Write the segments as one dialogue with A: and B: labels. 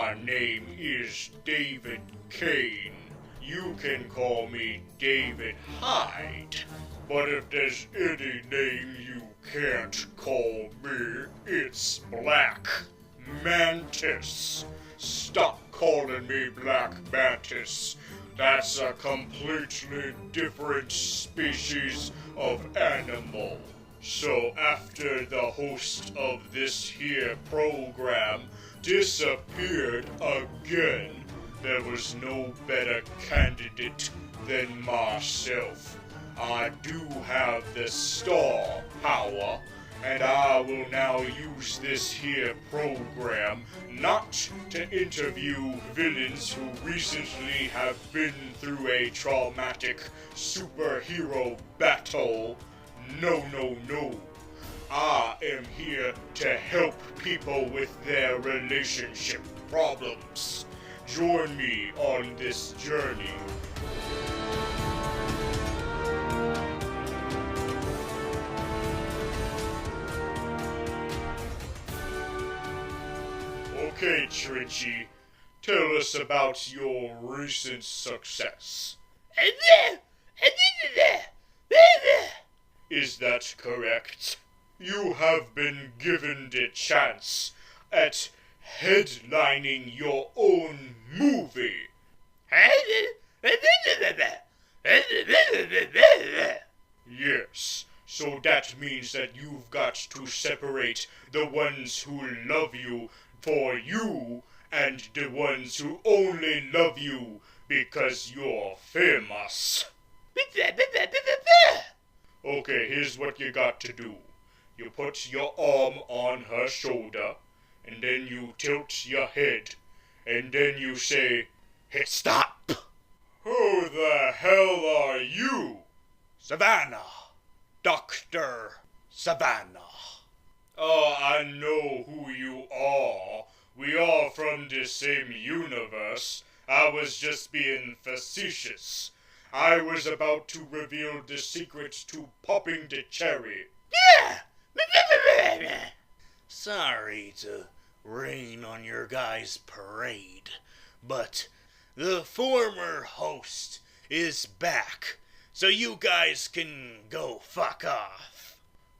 A: My name is David Kane. You can call me David Hyde. But if there's any name you can't call me, it's Black Mantis. Stop calling me Black Mantis. That's a completely different species of animal. So after the host of this here program disappeared again, there was no better candidate than myself. I do have the star power, and I will now use this here program not to interview villains who recently have been through a traumatic superhero battle. No. I am here to help people with their relationship problems. Join me on this journey. Okay, Trenchy, tell us about your recent success. Is that correct? You have been given the chance at headlining your own movie. Yes, so that means that you've got to separate the ones who love you for you and the ones who only love you because you're famous. Okay, here's what you got to do. You put your arm on her shoulder, and then you tilt your head, and then you say, "Hit stop!" Who the hell are you? Savannah. Dr. Savannah. Oh, I know who you are. We are from the same universe. I was just being facetious. I was about to reveal the secret to popping the cherry. Yeah! Sorry to rain on your guys' parade, but the former host is back, so you guys can go fuck off.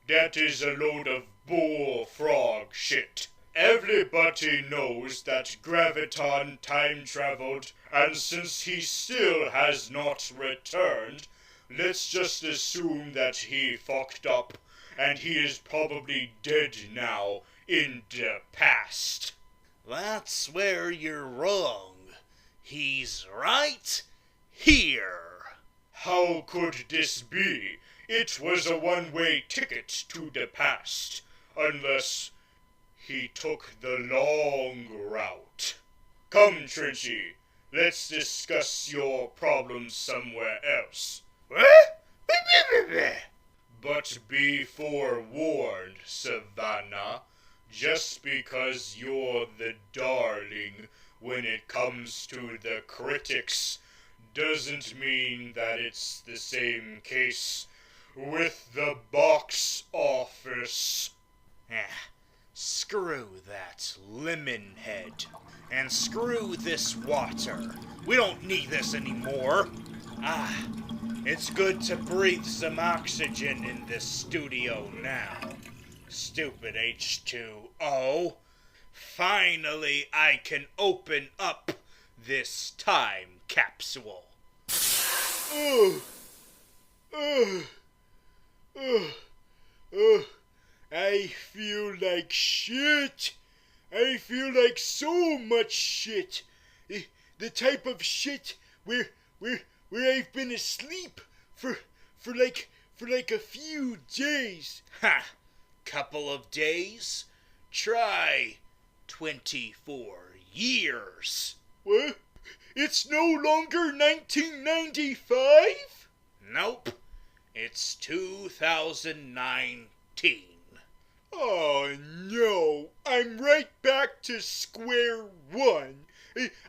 A: That is a load of bullfrog shit. Everybody knows that Graviton time-traveled, and since he still has not returned, let's just assume that he fucked up, and he is probably dead now in the past. That's where you're wrong. He's right here. How could this be? It was a one-way ticket to the past, unless he took the long route. Come, Trenchy, let's discuss your problems somewhere else. But be forewarned, Savannah, just because you're the darling when it comes to the critics doesn't mean that it's the same case with the box office. Screw that lemon head. And screw this water. We don't need this anymore. It's good to breathe some oxygen in this studio now. Stupid H2O. Finally, I can open up this time capsule. I feel like shit. I feel like so much shit. The type of shit where I've been asleep for like a few days. Couple of days? Try 24 years. What? It's no longer 1995? Nope. It's 2019. Oh no, I'm right back to square one.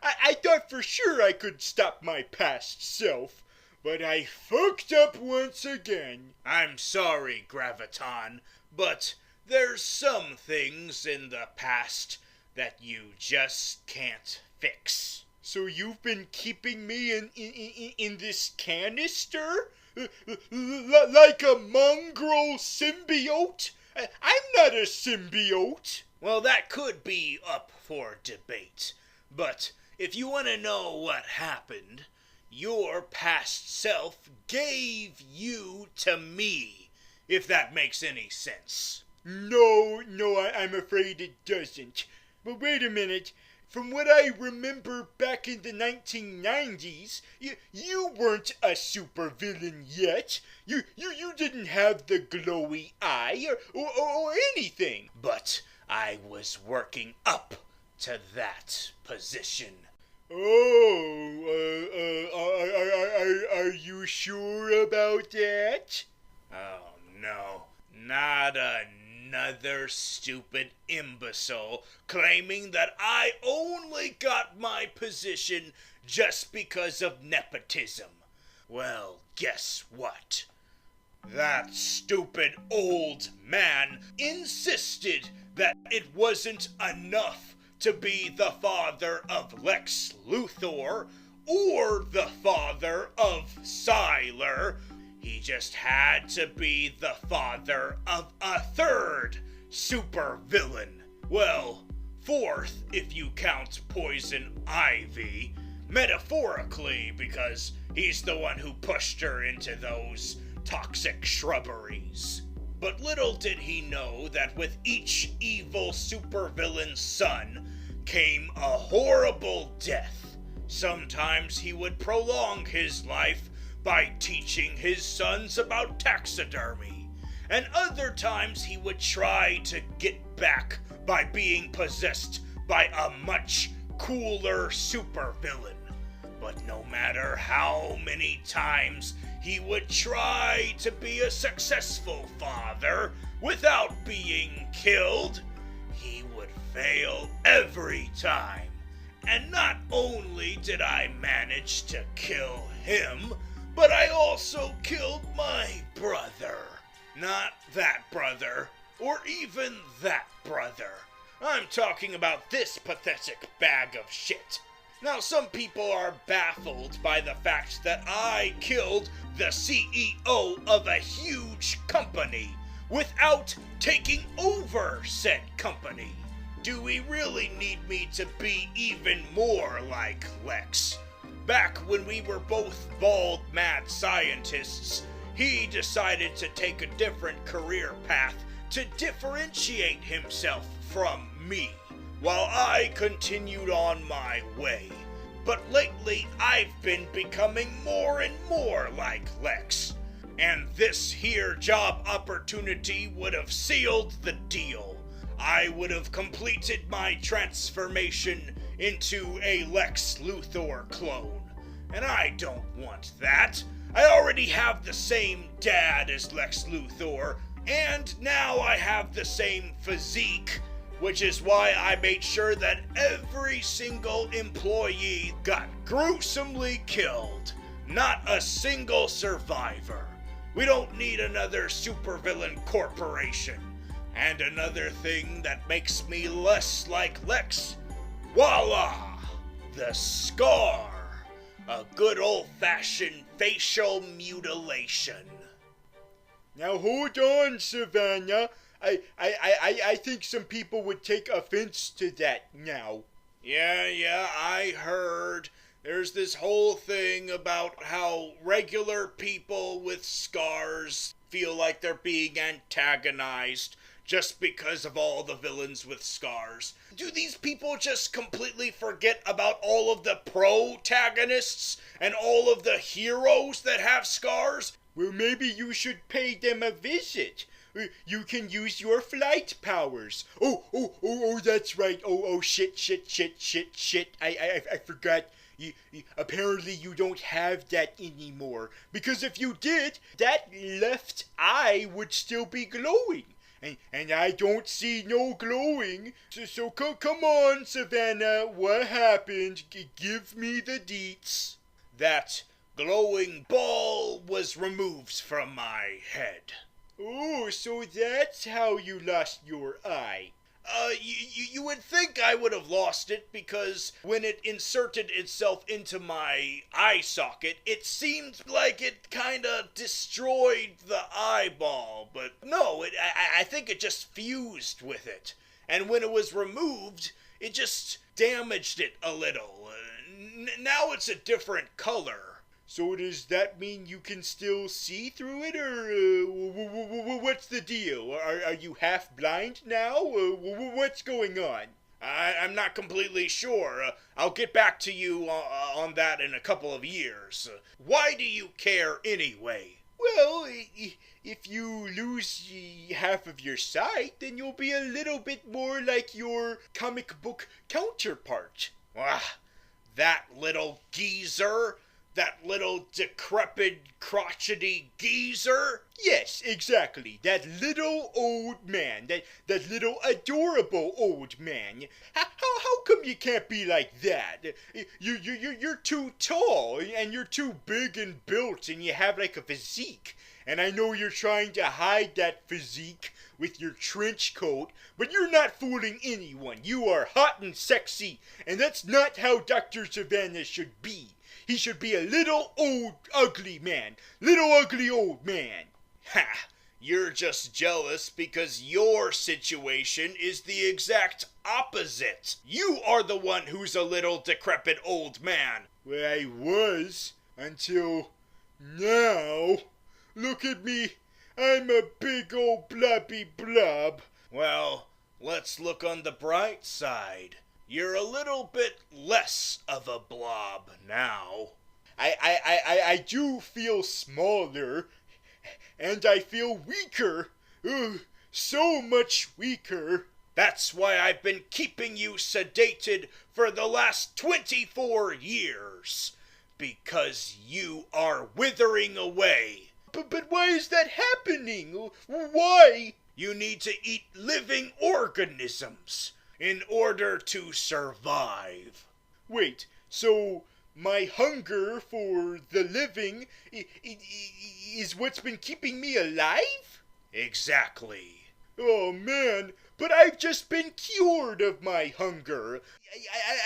A: I thought for sure I could stop my past self, but I fucked up once again. I'm sorry, Graviton, but there's some things in the past
B: that you just can't fix.
A: So you've been keeping me in this canister? Like a mongrel symbiote? I'm not a symbiote.
B: Well, that could be up for debate. But if you want to know what happened, your past self gave you to me, if that makes any sense.
A: No, I'm afraid it doesn't. But wait a minute. From what I remember back in the 1990s, you weren't a supervillain yet. You didn't have the glowy eye or anything.
B: But I was working up to that position.
A: Are you sure about that?
B: Oh no, not another stupid imbecile claiming that I only got my position just because of nepotism. Well, guess what? That stupid old man insisted that it wasn't enough to be the father of Lex Luthor or the father of Sylar. He just had to be the father of a third supervillain. Well, fourth if you count Poison Ivy, metaphorically, because he's the one who pushed her into those toxic shrubberies. But little did he know that with each evil supervillain's son came a horrible death. Sometimes he would prolong his life by teaching his sons about taxidermy, and other times he would try to get back by being possessed by a much cooler supervillain. But no matter how many times he would try to be a successful father without being killed, he would fail every time. And not only did I manage to kill him, but I also killed my brother. Not that brother, or even that brother. I'm talking about this pathetic bag of shit. Now, some people are baffled by the fact that I killed the CEO of a huge company without taking over said company. Do we really need me to be even more like Lex? Back when we were both bald mad scientists, he decided to take a different career path to differentiate himself from me, while I continued on my way. But lately, I've been becoming more and more like Lex, and this here job opportunity would have sealed the deal. I would have completed my transformation into a Lex Luthor clone, and I don't want that. I already have the same dad as Lex Luthor, and now I have the same physique, which is why I made sure that every single employee got gruesomely killed. Not a single survivor. We don't need another supervillain corporation. And another thing that makes me less like Lex, voila! The scar. A good old-fashioned facial mutilation.
A: Now hold on, Sivana. I think some people would take offense to that now.
B: Yeah, I heard. There's this whole thing about how regular people with scars feel like they're being antagonized just because of all the villains with scars. Do these people just completely forget about all of the protagonists and all of the heroes that have scars?
A: Well, maybe you should pay them a visit. You can use your flight powers. Oh, that's right. Oh, shit. I forgot. Apparently you don't have that anymore. Because if you did, that left eye would still be glowing. And I don't see no glowing. So come on, Sivana. What happened? Give me the deets.
B: That glowing ball was removed from my head.
A: Oh, so that's how you lost your eye.
B: You would think I would have lost it because when it inserted itself into my eye socket, it seemed like it kinda destroyed the eyeball, but no, I think it just fused with it. And when it was removed, it just damaged it a little. Now it's a different color. So does that mean you can still see through it, or what's the deal? Are you half blind now? What's going on? I'm not completely sure. I'll get back to you on that in a couple of years. Why do you care anyway? Well, if you lose half of your sight, then you'll be a little bit more like your comic book counterpart. Ah, that little geezer? That little decrepit, crotchety geezer? Yes, exactly. That little old man. That little adorable old man. How come you can't be like that? You're too tall, and you're too big and built, and you have like a physique. And I know you're trying to hide that physique with your trench coat, but you're not fooling anyone. You are hot and sexy, and that's not how Dr. Sivana should be. He should be a little old ugly man. Little ugly old man. Ha! You're just jealous because your situation is the exact opposite. You are the one who's a little decrepit old man. Well, I was until now. Look at me. I'm a big old blobby blob. Well, let's look on the bright side. You're a little bit less of a blob now. I do feel smaller, and I feel weaker. So much weaker. That's why I've been keeping you sedated for the last 24 years. Because you are withering away. But why is that happening? Why? You need to eat living organisms in order to survive. Wait, so my hunger for the living is what's been keeping me alive? Exactly. Oh man, but I've just been cured of my hunger.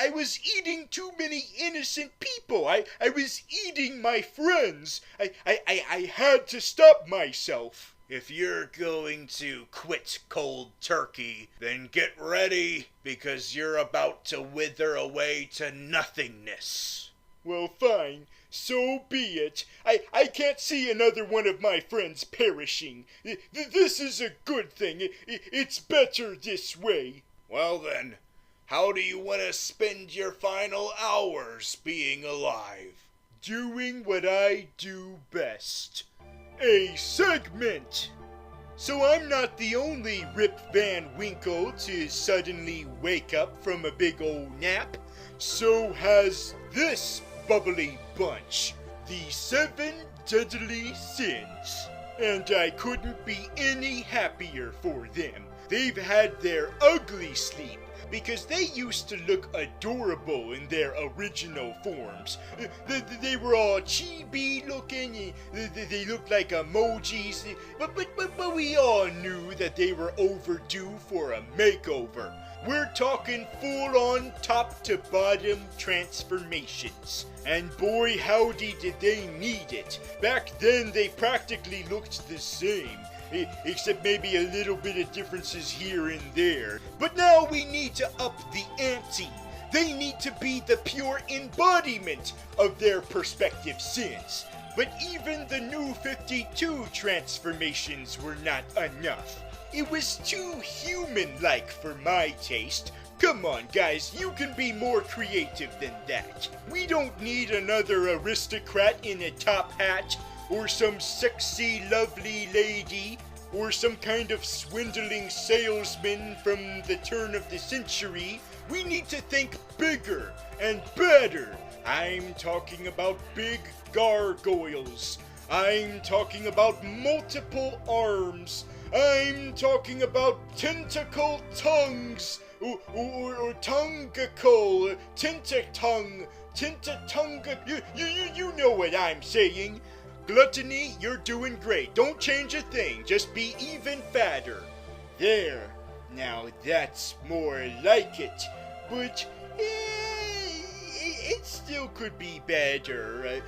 B: I was eating too many innocent people. I was eating my friends. I had to stop myself. If you're going to quit cold turkey, then get ready, because you're about to wither away to nothingness. Well, fine. So be it. I can't see another one of my friends perishing. This is a good thing. It's better this way. Well then, how do you want to spend your final hours being alive? Doing what I do best. A segment! So I'm not the only Rip Van Winkle to suddenly wake up from a big old nap. So has this bubbly bunch, the 7 deadly sins. And I couldn't be any happier for them. They've had their ugly sleep, because they used to look adorable in their original forms. They were all chibi looking, they looked like emojis, but we all knew that they were overdue for a makeover. We're talking full-on top-to-bottom transformations. And boy howdy did they need it. Back then they practically looked the same. Except maybe a little bit of differences here and there. But now we need to up the ante. They need to be the pure embodiment of their perspective sins. But even the new 52 transformations were not enough. It was too human-like for my taste. Come on, guys, you can be more creative than that. We don't need another aristocrat in a top hat, or some sexy, lovely lady, or some kind of swindling salesman from the turn of the century. We need to think bigger and better. I'm talking about big gargoyles. I'm talking about multiple arms. I'm talking about tentacle tongues, or tonguicle, tentatongue, you know what I'm saying. Gluttony, you're doing great. Don't change a thing. Just be even fatter. There. Now that's more like it, but it still could be better.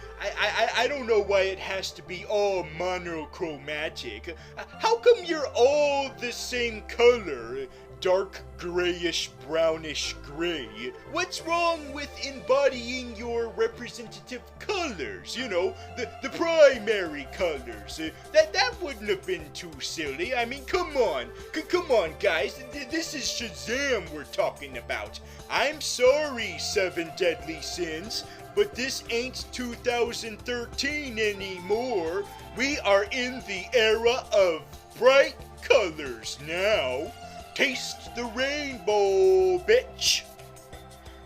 B: I don't know why it has to be all monochromatic. How come you're all the same color? Dark grayish brownish gray. What's wrong with embodying your representative colors? You know, the primary colors. That wouldn't have been too silly. I mean, come on. Come on, guys. This is Shazam we're talking about. I'm sorry, Seven Deadly Sins, but this ain't 2013 anymore. We are in the era of bright colors now. Taste the rainbow, bitch!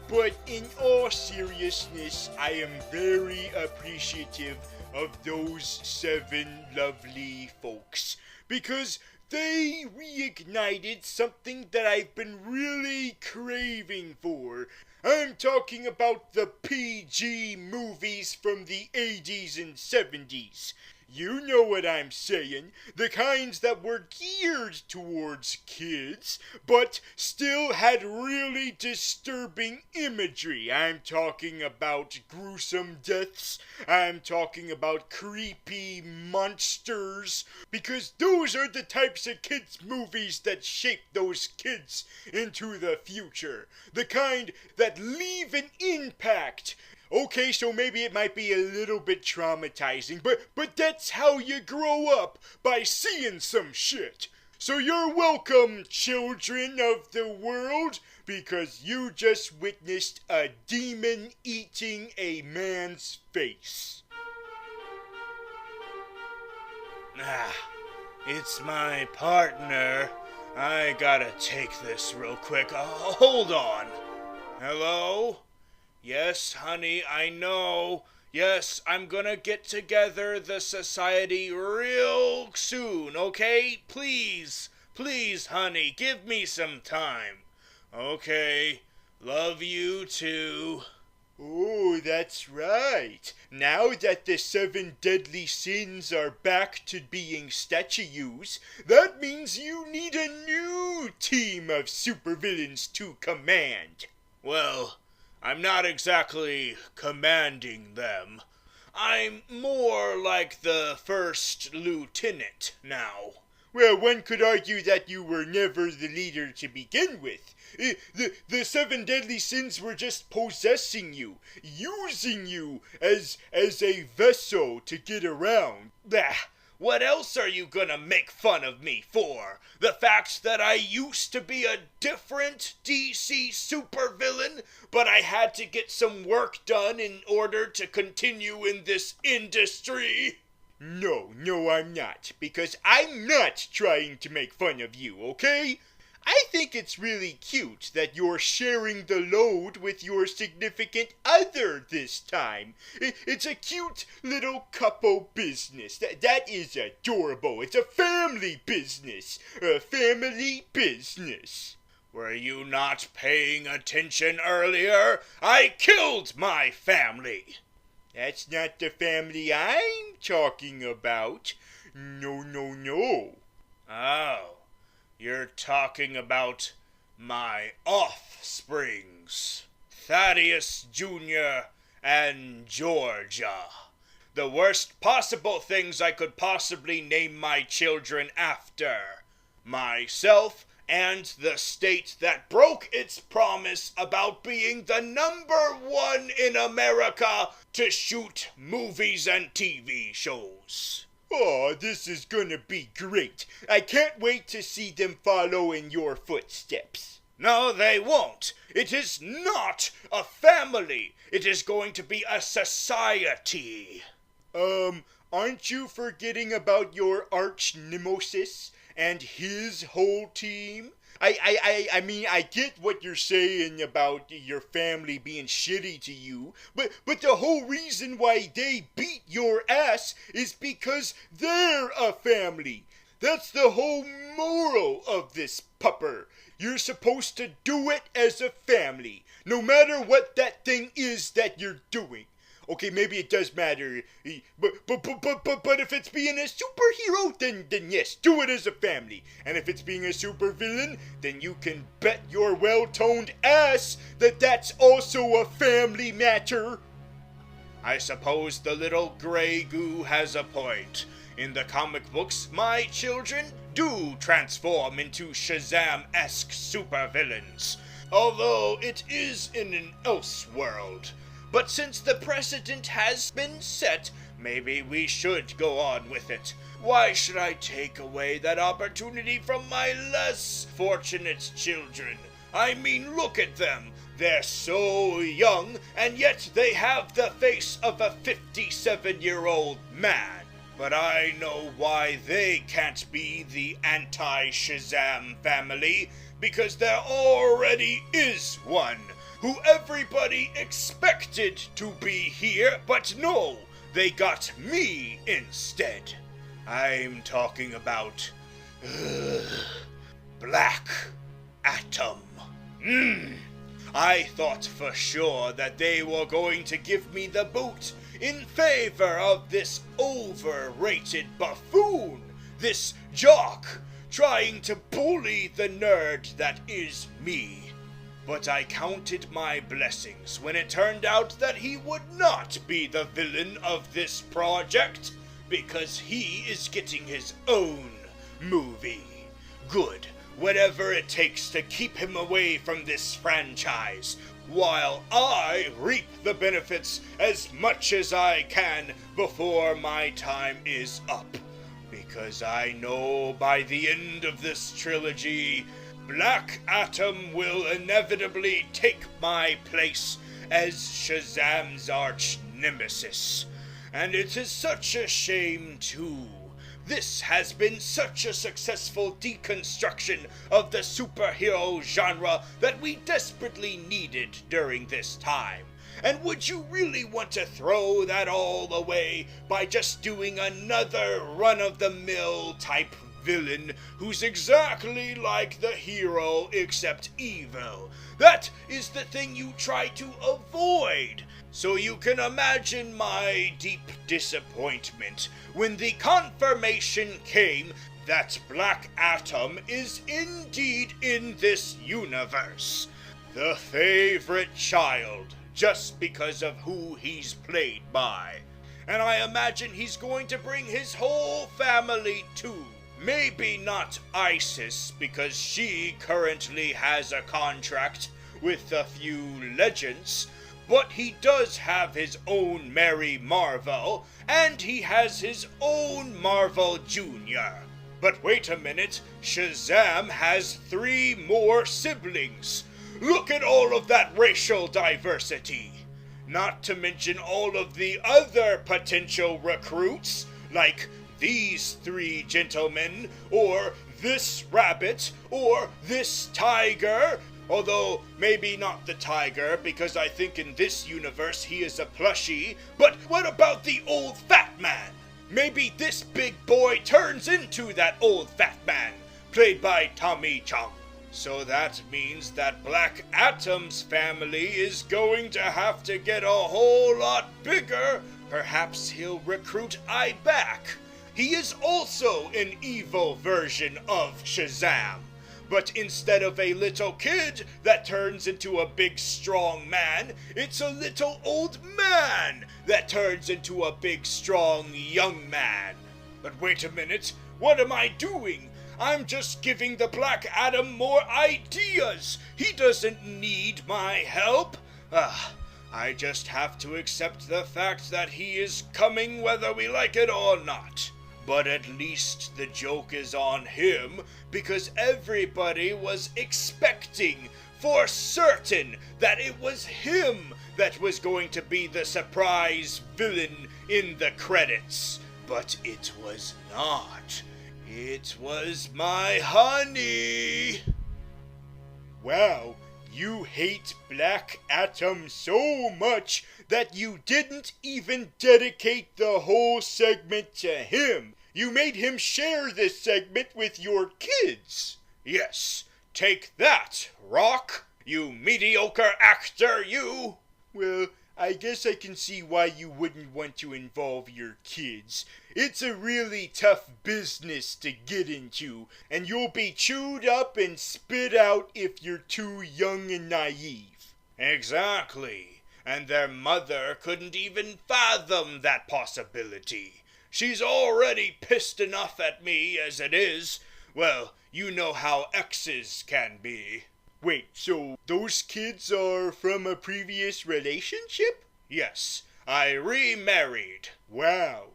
B: But in all seriousness, I am very appreciative of those 7 lovely folks, because they reignited something that I've been really craving for. I'm talking about the PG movies from the 80s and 70s. You know what I'm saying, the kinds that were geared towards kids, but still had really disturbing imagery. I'm talking about gruesome deaths, I'm talking about creepy monsters, because those are the types of kids' movies that shape those kids into the future. The kind that leave an impact. Okay, so maybe it might be a little bit traumatizing, but that's how you grow up, by seeing some shit. So you're welcome, children of the world, because you just witnessed a demon eating a man's face. It's my partner. I gotta take this real quick. Hold on. Hello? Yes, honey, I know. Yes, I'm gonna get together the society real soon, okay? Please, honey, give me some time. Okay, love you too. Oh, that's right. Now that the 7 deadly sins are back to being statues, that means you need a new team of supervillains to command. Well, I'm not exactly commanding them. I'm more like the first lieutenant now. Well, one could argue that you were never the leader to begin with. The 7 deadly sins were just possessing you, using you as a vessel to get around. Bah! What else are you gonna make fun of me for? The fact that I used to be a different DC supervillain, but I had to get some work done in order to continue in this industry? No, I'm not, because I'm not trying to make fun of you, okay? I think it's really cute that you're sharing the load with your significant other this time. It's a cute little couple business. That is adorable. It's a family business. A family business. Were you not paying attention earlier? I killed my family. That's not the family I'm talking about. No. Oh. You're talking about my offsprings, Thaddeus Jr. and Georgia. The worst possible things I could possibly name my children after. Myself and the state that broke its promise about being the #1 in America to shoot movies and TV shows. Oh, this is gonna be great. I can't wait to see them follow in your footsteps. No, they won't. It is not a family. It is going to be a society. Aren't you forgetting about your arch nemesis and his whole team? I mean, I get what you're saying about your family being shitty to you, but the whole reason why they beat your ass is because they're a family. That's the whole moral of this pupper. You're supposed to do it as a family, no matter what that thing is that you're doing. Okay, maybe it does matter. But if it's being a superhero, then yes, do it as a family. And if it's being a supervillain, then you can bet your well-toned ass that that's also a family matter. I suppose the little gray goo has a point. In the comic books, my children do transform into Shazam-esque supervillains, although it is in an else world. But since the precedent has been set, maybe we should go on with it. Why should I take away that opportunity from my less fortunate children? I mean, look at them. They're so young, and yet they have the face of a 57-year-old man. But I know why they can't be the anti-Shazam family, because there already is one, who everybody expected to be here, but no, they got me instead. I'm talking about Black Atom. I thought for sure that they were going to give me the boot in favor of this overrated buffoon, this jock, trying to bully the nerd that is me. But I counted my blessings when it turned out that he would not be the villain of this project, because he is getting his own movie. Good. Whatever it takes to keep him away from this franchise, while I reap the benefits as much as I can before my time is up. Because I know by the end of this trilogy, Black Atom will inevitably take my place as Shazam's arch nemesis. And it is such a shame, too. This has been such a successful deconstruction of the superhero genre that we desperately needed during this time. And would you really want to throw that all away by just doing another run-of-the-mill type villain who's exactly like the hero except evil? That is the thing you try to avoid. So you can imagine my deep disappointment when the confirmation came that Black Atom is indeed in this universe. The favorite child, just because of who he's played by. And I imagine he's going to bring his whole family too. Maybe not Isis, because she currently has a contract with a few legends, but he does have his own Mary Marvel, and he has his own Marvel Jr. But wait a minute, Shazam has 3 more siblings. Look at all of that racial diversity. Not to mention all of the other potential recruits, like these 3 gentlemen, or this rabbit, or this tiger. Although, maybe not the tiger, because I think in this universe he is a plushie. But what about the old fat man? Maybe this big boy turns into that old fat man, played by Tommy Chong. So that means that Black Atom's family is going to have to get a whole lot bigger. Perhaps he'll recruit I back. He is also an evil version of Shazam. But instead of a little kid that turns into a big strong man, it's a little old man that turns into a big strong young man. But wait a minute, what am I doing? I'm just giving the Black Atom more ideas. He doesn't need my help. I just have to accept the fact that he is coming whether we like it or not. But at least the joke is on him, because everybody was expecting for certain that it was him that was going to be the surprise villain in the credits. But it was not. It was my honey. Wow, you hate Black Atom so much that you didn't even dedicate the whole segment to him. You made him share this segment with your kids. Yes, take that, Rock, you mediocre actor, you. Well,
A: I guess I can see why you wouldn't want to involve your kids. It's a really tough business to get into, and you'll be chewed up and spit out if you're too young and naive.
B: Exactly. And their mother couldn't even fathom that possibility. She's already pissed enough at me as it is. Well, you know how exes can be.
A: Wait, so those kids are from a previous relationship?
B: Yes, I remarried.
A: Wow.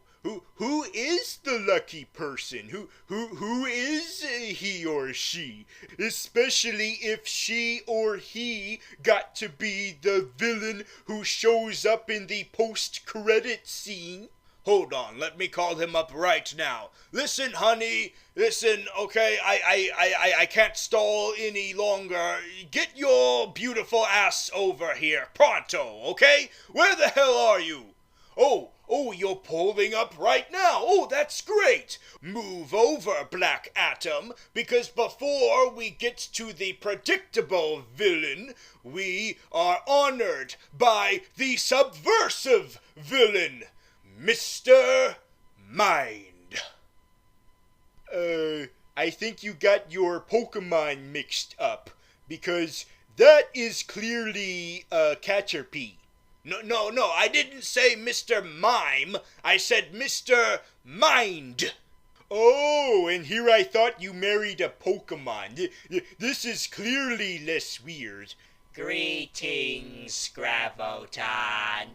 A: Who is the lucky person? Who is he or she? Especially if she or he got to be the villain who shows up in the post-credit scene.
B: Hold on, let me call him up right now. Listen, honey, listen, okay, I can't stall any longer. Get your beautiful ass over here, pronto, okay? Where the hell are you? Oh, you're pulling up right now. Oh, that's great. Move over, Black Atom, because before we get to the predictable villain, we are honored by the subversive villain, Mr. Mind.
A: I think you got your Pokemon mixed up, because that is clearly Caterpie.
B: No, I didn't say Mr. Mime. I said Mr. Mind.
A: Oh, and here I thought you married a Pokemon. This is clearly less weird.
C: Greetings, Gravoton.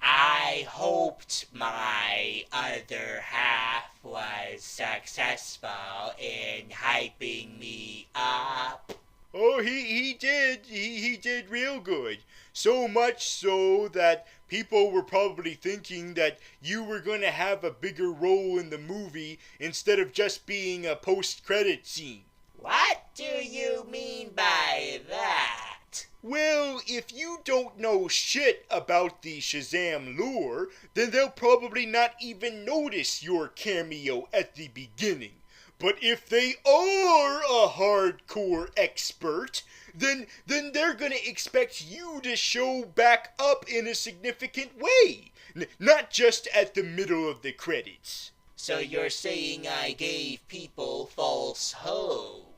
C: I hoped my other half was successful in hyping me up.
A: Oh, he did. He did real good. So much so that people were probably thinking that you were going to have a bigger role in the movie instead of just being a post-credit scene.
C: What do you mean by that?
A: Well, if you don't know shit about the Shazam lore, then they'll probably not even notice your cameo at the beginning. But if they are a hardcore expert, then they're gonna expect you to show back up in a significant way, not just at the middle of the credits.
C: So you're saying I gave people false hope?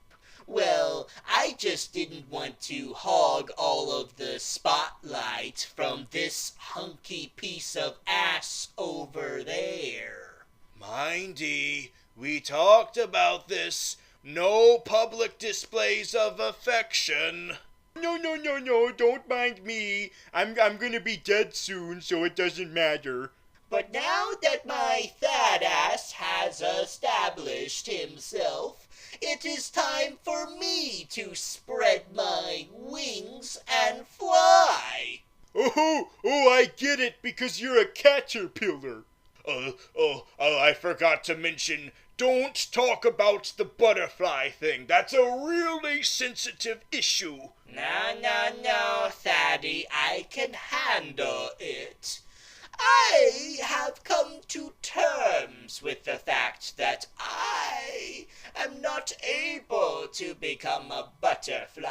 C: Well, I just didn't want to hog all of the spotlight from this hunky piece of ass over there.
B: Mindy, we talked about this. No public displays of affection.
A: No, don't mind me. I'm gonna be dead soon, so it doesn't matter.
C: But now that my fat ass has established himself, it is time for me to spread my wings and fly.
A: Oh, I get it, because you're a caterpillar.
B: I forgot to mention, don't talk about the butterfly thing. That's a really sensitive issue.
C: No, Thaddy, I can handle it. I have come to terms with the fact that I am not able to become a butterfly.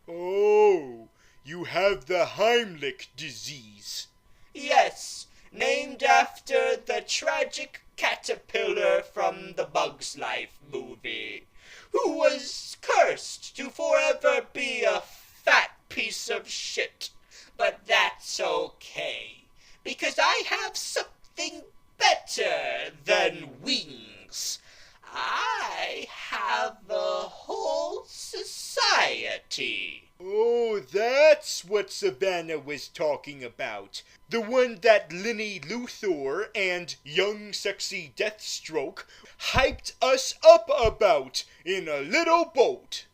A: Oh, you have the Heimlich disease.
C: Yes, named after the tragic caterpillar from the Bug's Life movie, who was cursed to forever be a fat piece of shit. But that's okay, because I have something better than wings. I have a whole society.
A: Oh, that's what Sivana was talking about. The one that Lenny Luthor and young sexy Deathstroke hyped us up about in a little boat.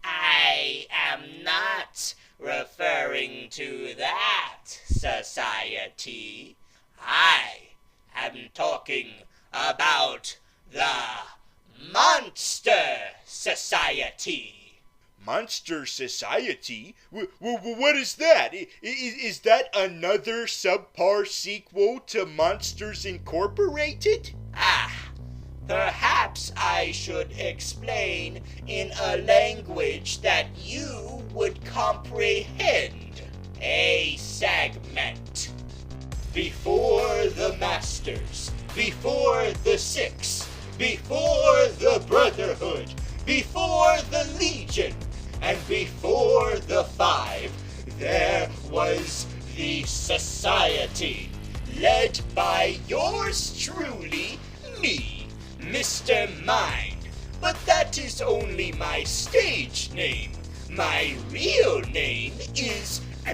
C: I am not referring to that society. I am talking about the Monster Society.
A: Monster Society? What is that? Is that another subpar sequel to Monsters Incorporated?
C: Ah, Perhaps I should explain in a language that you would comprehend. A segment. Before the Masters, before the Six, before the Brotherhood, before the Legion, and before the Five, there was the Society, led by yours truly, me, Mr. Mind. But that is only my stage name. My real name is... I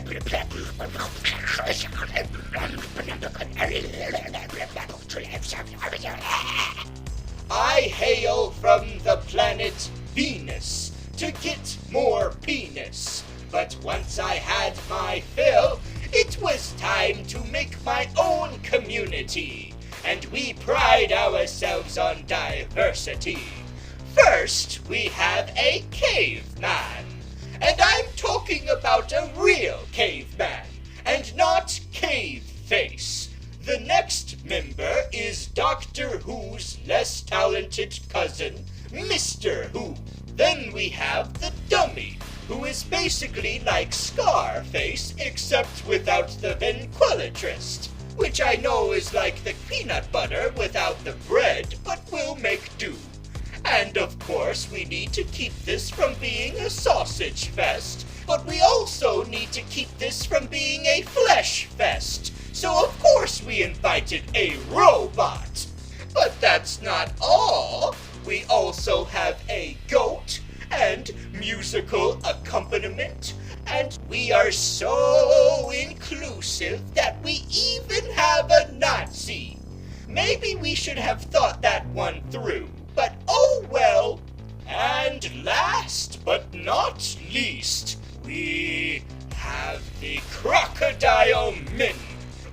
C: hail from the planet Venus to get more penis. But once I had my fill, it was time to make my own community. And we pride ourselves on diversity. First, we have a caveman. And I'm talking about a real caveman, and not cave face. The next member is Doctor Who's less talented cousin, Mr. Who. Then we have the dummy, who is basically like Scarface, except without the ventriloquist, which I know is like the peanut butter without the bread, but will make do. And of course, we need to keep this from being a sausage fest, but we also need to keep this from being a flesh fest. So of course we invited a robot. But that's not all. We also have a goat and musical accompaniment, and we are so inclusive that we even have a Nazi. Maybe we should have thought that one through. But oh well. And last but not least, we have the Crocodile Men.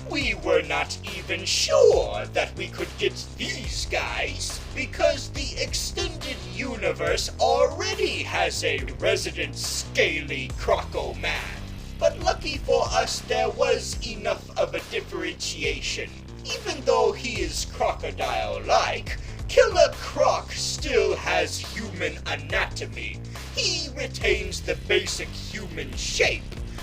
C: We were not even sure that we could get these guys because the extended universe already has a resident scaly Croco Man. But lucky for us, there was enough of a differentiation. Even though he is crocodile-like, Killer Croc still has human anatomy. He retains the basic human shape,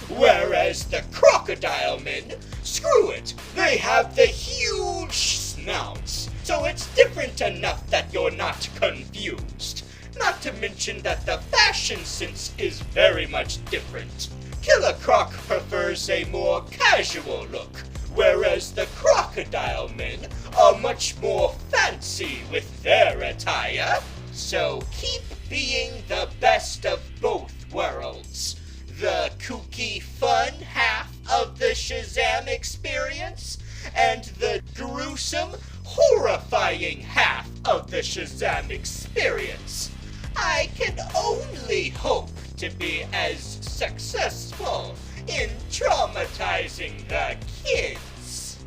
C: whereas the Crocodile Men, screw it, they have the huge snouts. So it's different enough that you're not confused. Not to mention that the fashion sense is very much different. Killer Croc prefers a more casual look, whereas the Crocodile Men are much more fancy with their attire. So keep being the best of both worlds. The kooky fun half of the Shazam experience, and the gruesome, horrifying half of the Shazam experience. I can only hope to be as successful in traumatizing the kids.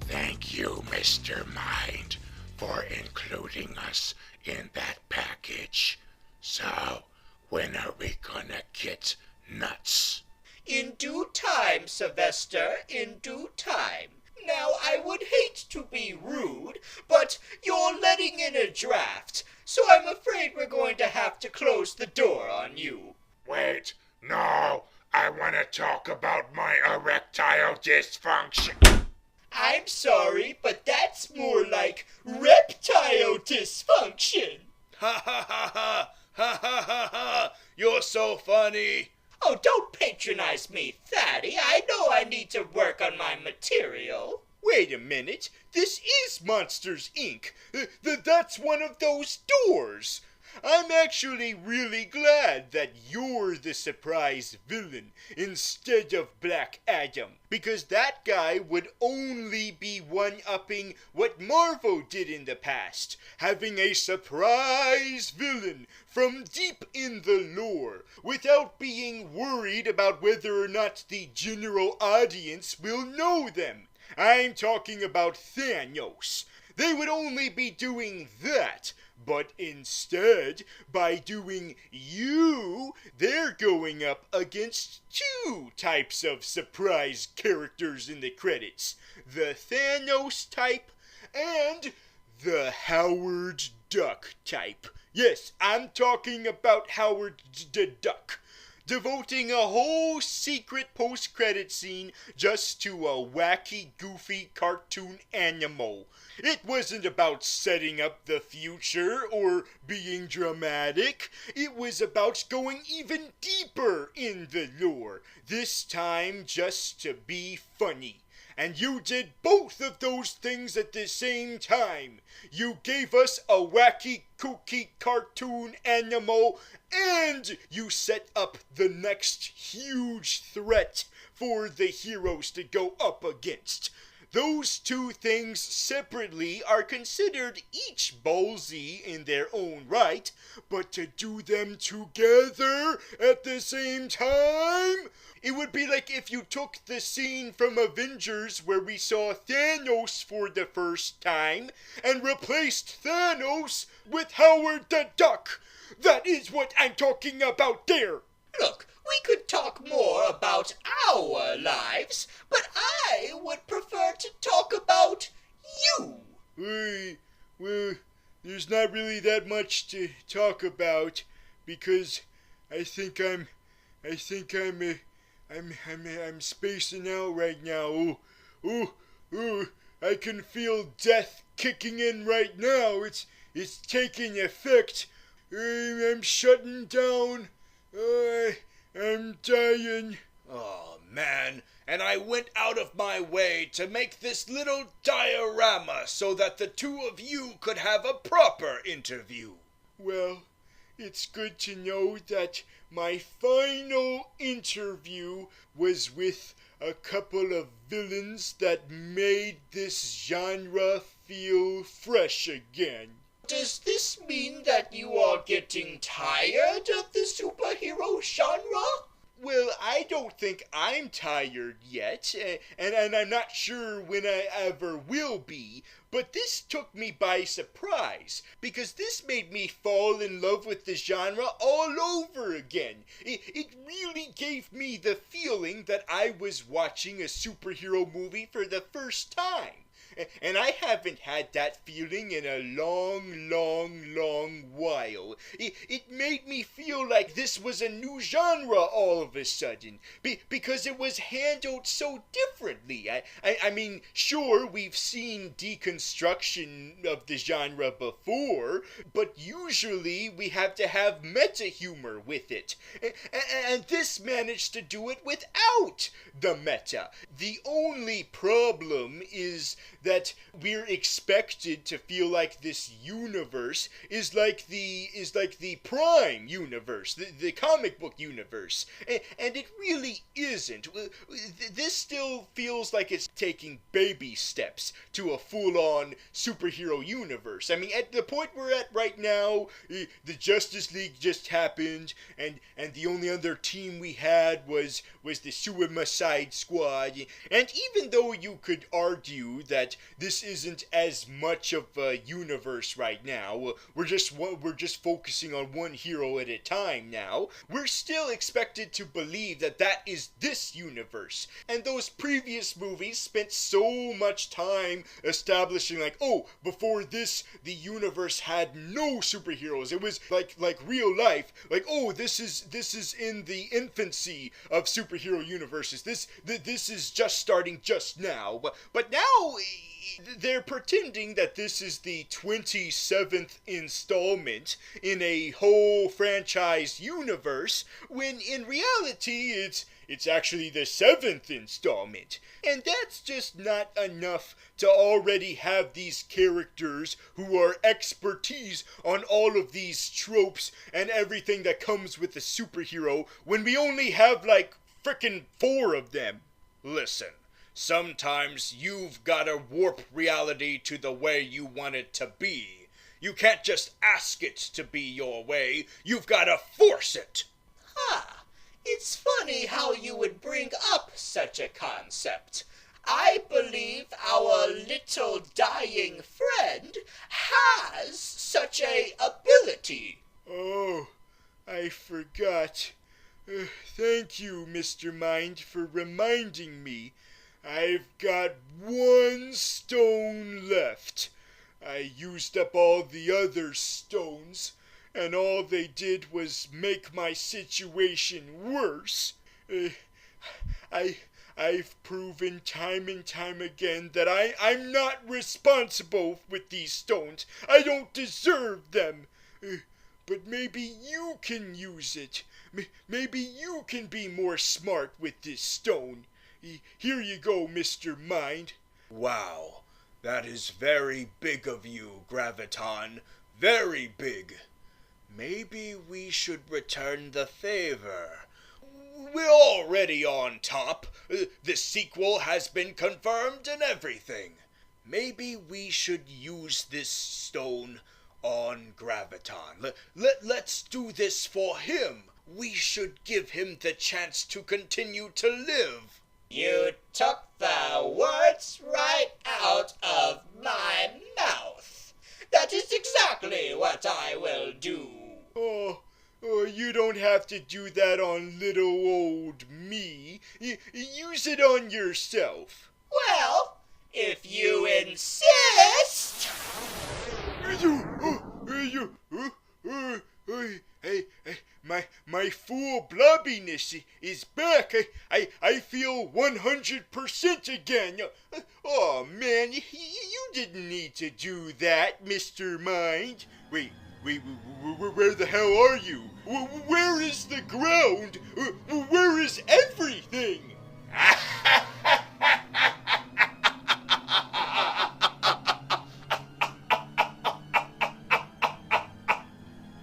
A: Thank you, Mr. Mind, for including us in that package. So, when are we gonna get nuts?
C: In due time, Sylvester, in due time. Now, I would hate to be rude, but you're letting in a draft, so I'm afraid we're going to have to close the door on you.
A: Wait, no, I want to talk about my erectile dysfunction.
C: I'm sorry, but that's more like reptile dysfunction.
B: Ha ha ha ha! Ha ha ha ha! You're so funny!
C: Oh, don't patronize me, Thaddy. I know I need to work on my material.
B: Wait a minute. This is Monsters, Inc. That's one of those doors. I'm actually really glad that you're the surprise villain instead of Black Adam, because that guy would only be one-upping what Marvel did in the past, having a surprise villain from deep in the lore, without being worried about whether or not the general audience will know them. I'm talking about Thanos. They would only be doing that. But instead, by doing you, they're going up against two types of surprise characters in the credits. The Thanos type and
A: The Howard Duck type. Yes, I'm talking about Howard the Duck. Devoting a whole secret post-credit scene just to a wacky, goofy cartoon animal. It wasn't about setting up the future or being dramatic. It was about going even deeper in the lore. This time just to be funny. And you did both of those things at the same time. You gave us a wacky, kooky cartoon animal, and you set up the next huge threat for the heroes to go up against. Those two things separately are considered each ballsy in their own right, but to do them together at the same time? It would be like if you took the scene from Avengers where we saw Thanos for the first time and replaced Thanos with Howard the Duck. That is what I'm talking about there.
C: Look, we could talk more about our lives, but I would prefer to talk about you.
A: Well, there's not really that much to talk about because I think I'm spacing out right now. Oh, I can feel death kicking in right now. It's taking effect. I'm shutting down. I'm dying.
B: Oh, man. And I went out of my way to make this little diorama so that the two of you could have a proper interview.
A: Well, it's good to know that my final interview was with a couple of villains that made this genre feel fresh again.
C: Does this mean that you are getting tired of the superhero genre?
A: Well, I don't think I'm tired yet, and I'm not sure when I ever will be, but this took me by surprise, because this made me fall in love with the genre all over again. It really gave me the feeling that I was watching a superhero movie for the first time. And I haven't had that feeling in a long while. It made me feel like this was a new genre all of a sudden, because it was handled so differently. I mean, sure, we've seen deconstruction of the genre before, but usually we have to have meta-humor with it. And this managed to do it without the meta. The only problem is that we're expected to feel like this universe is like the Prime universe, the comic book universe, and it really isn't. This still feels like it's taking baby steps to a full-on superhero universe. I mean, at the point we're at right now, the Justice League just happened, and the only other team we had was the Suicide Squad, and even though you could argue that this isn't as much of a universe right now, we're just focusing on one hero at a time now, we're still expected to believe that that is this universe. And those previous movies spent so much time establishing like, oh, before this, the universe had no superheroes. It was like real life. Like, oh, this is in the infancy of superhero universes. This is just starting just now. But now they're pretending that this is the 27th installment in a whole franchise universe, when in reality it's actually the 7th installment. And that's just not enough to already have these characters who are expertise on all of these tropes and everything that comes with a superhero, when we only have like frickin' 4 of them.
B: Listen. Sometimes you've gotta warp reality to the way you want it to be. You can't just ask it to be your way, you've gotta force it.
C: It's funny how you would bring up such a concept. I believe our little dying friend has such a ability.
A: Oh, I forgot. Thank you, Mr. Mind, for reminding me. I've got 1 stone left. I used up all the other stones, and all they did was make my situation worse. I've proven time and time again that I'm not responsible with these stones. I don't deserve them. But maybe you can use it. Maybe you can be more smart with this stone. Here you go, Mr. Mind.
B: Wow, that is very big of you, Graviton. Very big. Maybe we should return the favor. We're already on top. The sequel has been confirmed and everything. Maybe we should use this stone on Graviton. Let's do this for him. We should give him the chance to continue to live.
C: You took the words right out of my mouth. That is exactly what I will do.
A: Oh, you don't have to do that on little old me. Use it on yourself.
C: Well, if you insist.
A: My full blobbiness is back. I feel 100% again. Oh man, you didn't need to do that, Mr. Mind. Wait, where the hell are you? Where is the ground? Where is everything?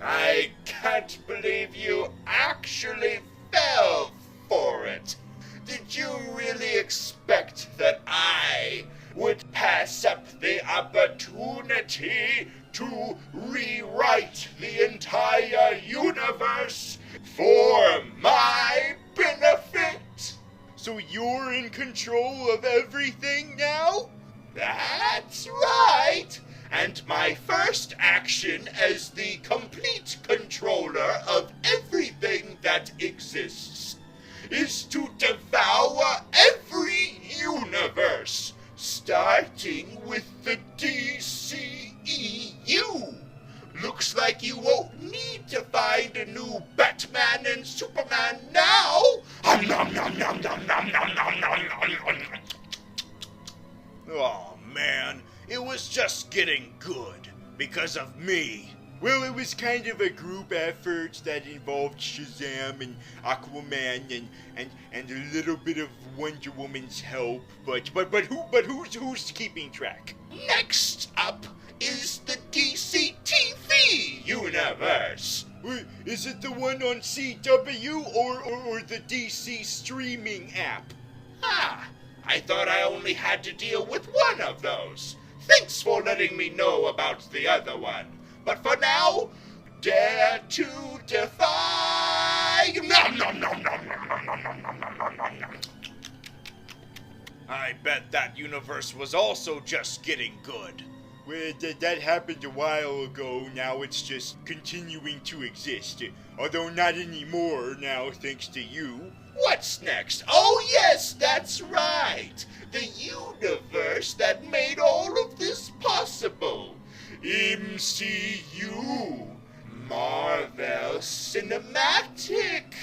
C: I can't believe you actually fell for it. Did you really expect that I would pass up the opportunity to rewrite the entire universe for my benefit?
A: So you're in control of everything now?
C: That's right! And my first action as the complete controller of everything that exists is to devour every universe, starting with the DCEU. Looks like you won't need to find a new Batman and Superman now.
B: Oh man, it was just getting good because of me.
A: Well, it was kind of a group effort that involved Shazam and Aquaman and a little bit of Wonder Woman's help. But who's keeping track?
C: Next up is the DC TV universe.
A: Wait, is it the one on CW or the DC streaming app?
C: I thought I only had to deal with one of those. Thanks for letting me know about the other one. But for now, dare to defy.
B: I bet that universe was also just getting good.
A: Well, that happened a while ago. Now it's just continuing to exist. Although not anymore now, thanks to you.
C: What's next? Oh yes, that's right. The universe that made all of this possible. MCU. Marvel Cinematic.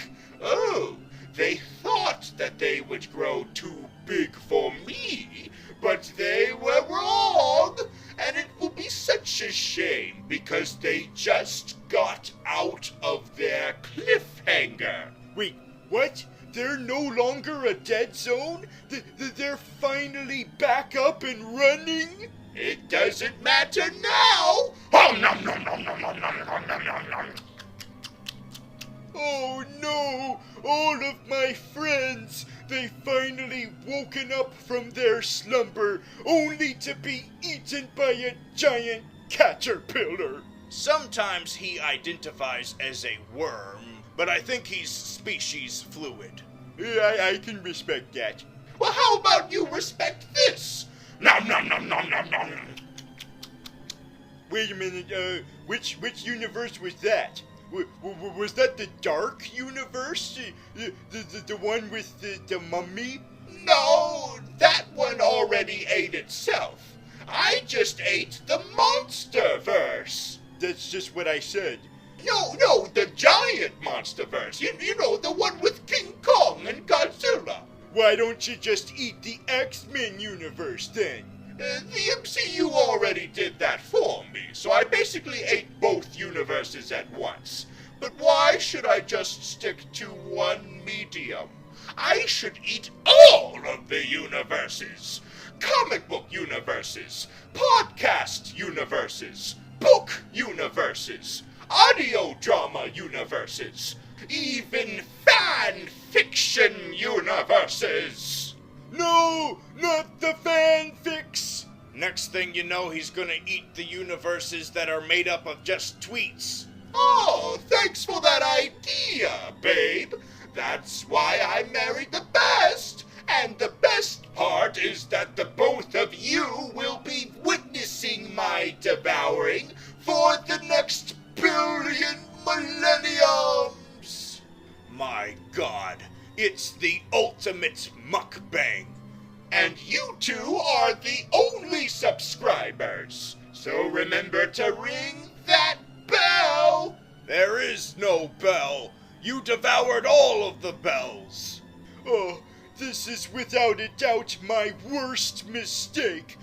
C: Oh, they thought that they would grow too big for me, but they were wrong. And it will be such a shame because they just got out of their cliffhanger.
A: Wait, what? They're no longer a dead zone? They're finally back up and running?
C: It doesn't matter now.
A: Oh no! All of my friends! They finally woken up from their slumber, only to be eaten by a giant caterpillar.
B: Sometimes he identifies as a worm, but I think he's species fluid.
A: I can respect that.
C: Well, how about you respect this?
A: Wait a minute, which universe was that? Was that the Dark Universe? The one with the mummy?
C: No, that one already ate itself. I just ate the Monsterverse.
A: That's just what I said.
C: No, the giant Monsterverse. You know, the one with King Kong and Godzilla.
A: Why don't you just eat the X-Men universe then?
C: The MCU already did that for me, so I basically ate both universes at once. But why should I just stick to one medium? I should eat all of the universes. Comic book universes, podcast universes, book universes, audio drama universes, even fan fiction universes.
A: No, not the fanfics!
B: Next thing you know, he's gonna eat the universes that are made up of just tweets.
C: Oh, thanks for that idea, babe. That's why I married the best. And the best part is that the both of you will be witnessing my devouring for the next billion millenniums.
B: My God, it's the ultimate mukbang.
C: And you two are the only subscribers. So remember to ring that bell.
B: There is no bell. You devoured all of the bells.
A: Oh, this is without a doubt my worst mistake.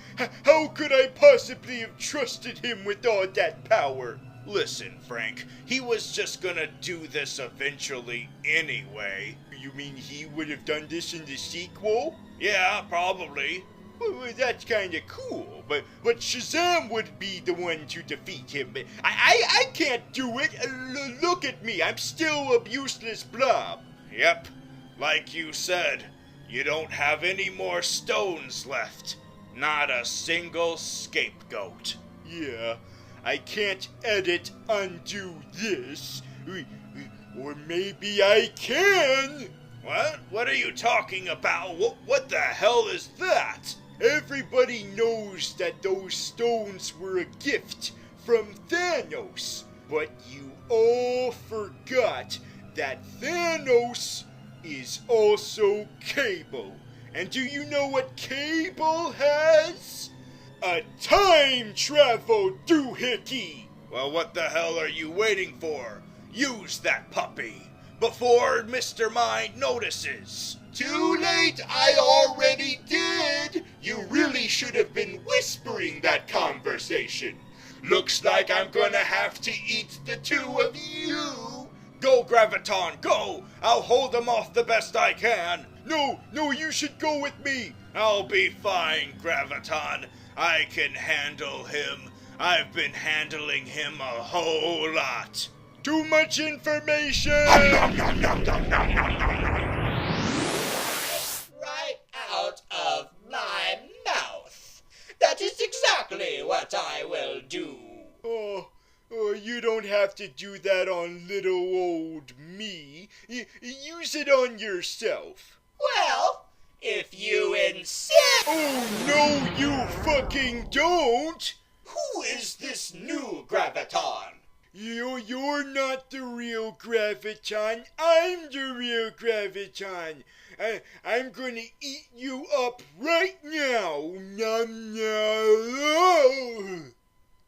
A: How could I possibly have trusted him with all that power?
B: Listen, Frank, he was just gonna do this eventually anyway.
A: You mean he would have done this in the sequel?
B: Yeah, probably.
A: Well, that's kind of cool, but Shazam would be the one to defeat him. I can't do it. Look at me, I'm still a useless blob.
B: Yep, like you said, you don't have any more stones left. Not a single scapegoat.
A: Yeah, I can't edit undo this. Or maybe I can.
B: What? What are you talking about? What the hell is that?
A: Everybody knows that those stones were a gift from Thanos. But you all forgot that Thanos is also Cable. And do you know what Cable has? A time travel doohickey.
B: Well, what the hell are you waiting for? Use that puppy before Mr. Mind notices.
C: Too late, I already did. You really should have been whispering that conversation. Looks like I'm gonna have to eat the two of you.
B: Go, Graviton, go! I'll hold him off the best I can.
A: No, you should go with me.
B: I'll be fine, Graviton. I can handle him. I've been handling him a whole lot.
A: Too much information!
C: Right out of my mouth. That is exactly what I will do.
A: Oh, you don't have to do that on little old me. Use it on yourself.
C: Well, if you insist.
A: Oh, no, you fucking don't!
C: Who is this new Graviton?
A: You're not the real Graviton. I'm the real Graviton. I'm gonna eat you up right now. Nom nom.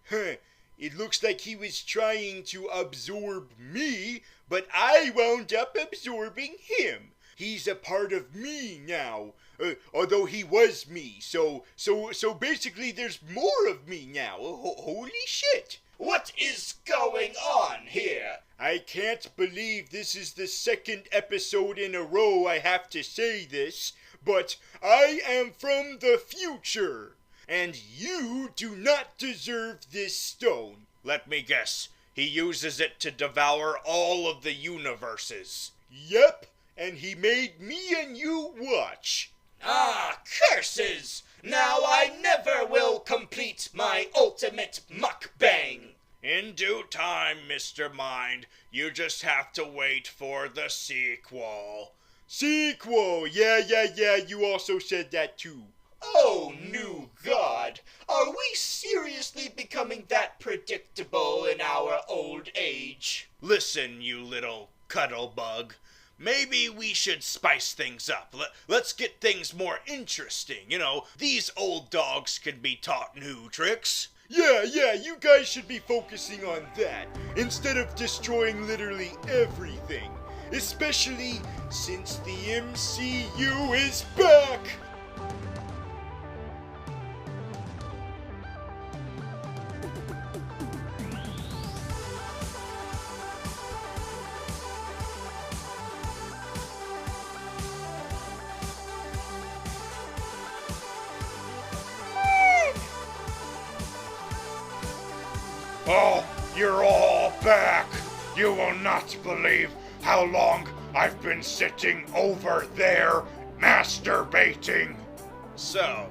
A: Huh. It looks like he was trying to absorb me, but I wound up absorbing him. He's a part of me now. Although he was me, so basically there's more of me now. Holy shit!
C: What is going on here?
A: I can't believe this is the second episode in a row I have to say this, but I am from the future, and you do not deserve this stone.
B: Let me guess. He uses it to devour all of the universes.
A: Yep, and he made me and you watch.
C: Ah, curses! Now I never will complete my ultimate mukbang.
B: In due time, Mr. Mind. You just have to wait for the sequel.
A: Sequel! Yeah, you also said that too.
C: Oh, new God! Are we seriously becoming that predictable in our old age?
B: Listen, you little cuddle bug. Maybe we should spice things up. Let's get things more interesting. You know, these old dogs can be taught new tricks.
D: Yeah, you guys should be focusing on that instead of destroying literally everything. Especially since the MCU is back!
A: Oh, you're all back! You will not believe how long I've been sitting over there masturbating.
B: So,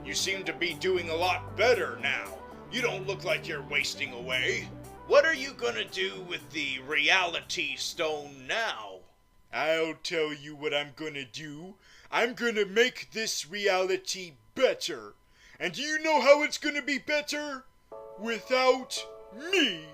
B: you seem to be doing a lot better now. You don't look like you're wasting away. What are you gonna do with the reality stone now?
D: I'll tell you what I'm gonna do. I'm gonna make this reality better. And do you know how it's gonna be better? Without me.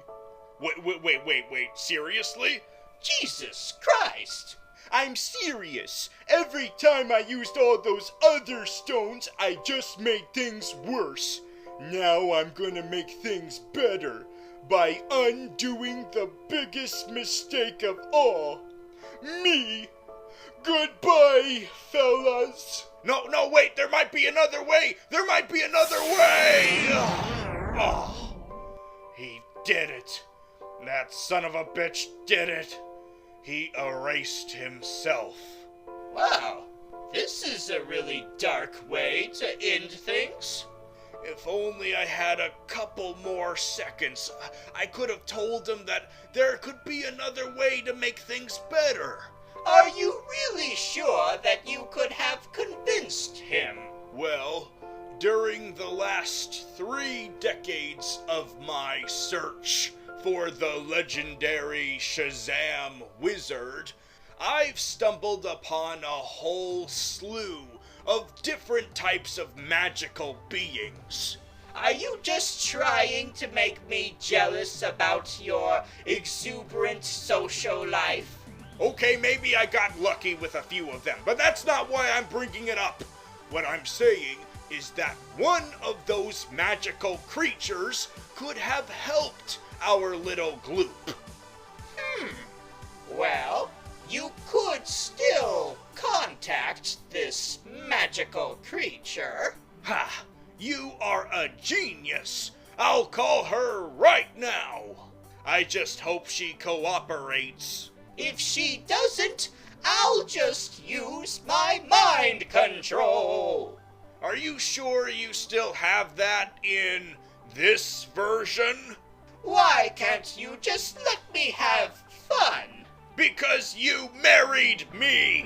B: Wait, seriously?
C: Jesus Christ!
D: I'm serious. Every time I used all those other stones, I just made things worse. Now I'm gonna make things better by undoing the biggest mistake of all. Me. Goodbye, fellas.
B: No, wait, there might be another way! Oh, he did it. That son of a bitch did it. He erased himself.
C: Wow, this is a really dark way to end things.
B: If only I had a couple more seconds, I could have told him that there could be another way to make things better.
C: Are you really sure that you could have convinced him?
B: Well, during the last 3 decades of my search for the legendary Shazam wizard, I've stumbled upon a whole slew of different types of magical beings.
C: Are you just trying to make me jealous about your exuberant social life?
B: Okay, maybe I got lucky with a few of them, but that's not why I'm bringing it up. What I'm saying is that one of those magical creatures could have helped our little gloop.
C: Well, you could still contact this magical creature.
B: Ha! You are a genius! I'll call her right now! I just hope she cooperates.
C: If she doesn't, I'll just use my mind control.
B: Are you sure you still have that in this version?
C: Why can't you just let me have fun?
B: Because you married me!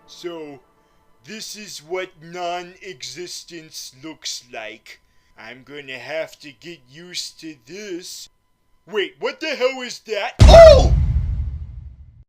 D: So, this is what non-existence looks like. I'm gonna have to get used to this. Wait, what the hell is that? Oh!